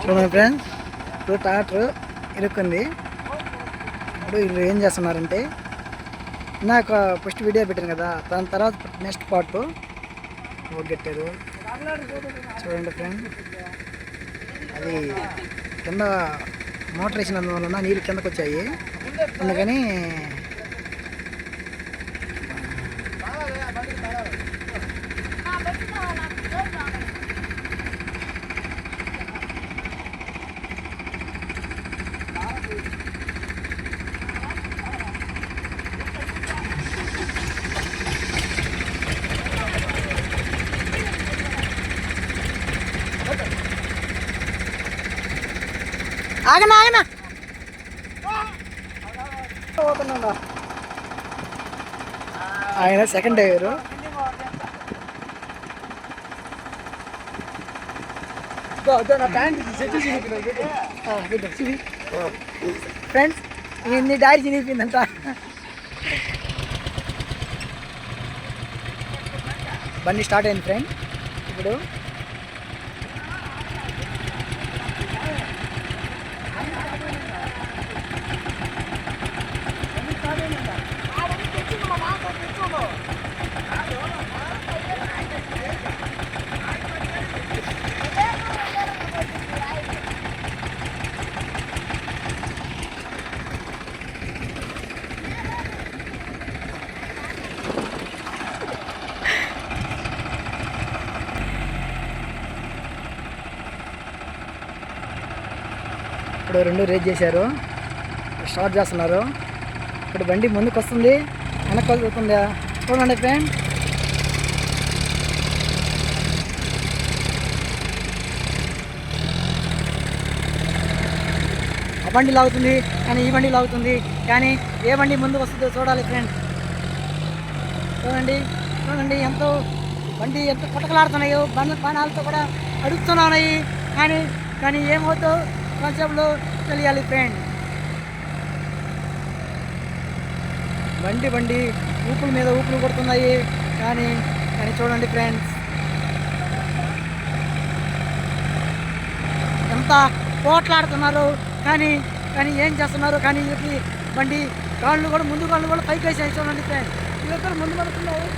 చూడండి ఫ్రెండ్స్, ఇప్పుడు ట్రాక్టర్ ఇరుక్కుంది. ఇప్పుడు వీళ్ళు ఏం చేస్తున్నారంటే, నాకు ఫస్ట్ వీడియో పెట్టాను కదా, దాని తర్వాత నెక్స్ట్ పార్ట్ ఒగ్గెట్టారు. చూడండి ఫ్రెండ్, అది కింద మోటార్ వేసినందువలన నీళ్ళు కిందకు వచ్చాయి. అందుకని ఆగనా ఆగనా ఆయన సెకండ్ డ్రైవరు. ఫ్రెండ్స్, నీ డాడీ చినిగిపోయిందంట. బండి స్టార్ట్ అయింది ఫ్రెండ్. ఇప్పుడు ఇప్పుడు రెండు రేజ్ చేశారు, స్టార్ట్ చేస్తున్నారు. ఇప్పుడు బండి ముందుకు వస్తుంది, వెనక్కి వస్తుందా చూడండి ఫ్రెండ్. ఆ బండి లాగుతుంది కానీ ఈ బండి లాగుతుంది, కానీ ఏ బండి ముందుకు వస్తుందో చూడాలి ఫ్రెండ్. చూడండి చూడండి, ఎంతో బండి ఎంత కొట్టకలాడుతున్నాయో, బాణాలతో కూడా అడుగుతున్నాయి. కానీ కానీ ఏమవుతో కాన్సెప్ట్లో తెలియాలి ఫ్రెండ్. బండి ఊపుల మీద ఊపులు కొడుతున్నాయి. కానీ కానీ చూడండి ఫ్రెండ్స్, ఎంత పోట్లాడుతున్నారు. కానీ కానీ ఏం చేస్తున్నారు, కానీ వీళ్ళకి బండి కాళ్ళు కూడా ముందు కాళ్ళు కూడా పైకి వేసాయి. చూడండి ఫ్రెండ్స్, వీళ్ళొక్కరు ముందు పడుతున్నారు.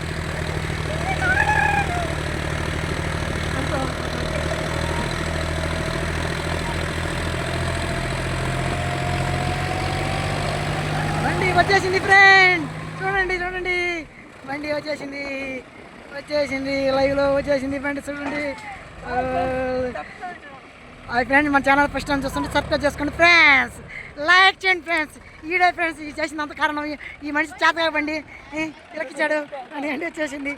బండి వచ్చేసింది ఫ్రెండ్, చూడండి చూడండి, బండి వచ్చేసింది లైవ్లో వచ్చేసింది ఫ్రెండ్. చూడండి ఫ్రెండ్, మన ఛానల్ ఫస్ట్ టైం చూస్తుంటే సబ్స్క్రైబ్ చేసుకోండి ఫ్రెండ్స్, లైక్ చేయండి ఫ్రెండ్స్. ఈడే ఫ్రెండ్స్, ఈ చేసినంత కారణం ఈ మనిషి చేతగా బండి ఇలకిచ్చాడు అని అంటే వచ్చేసింది.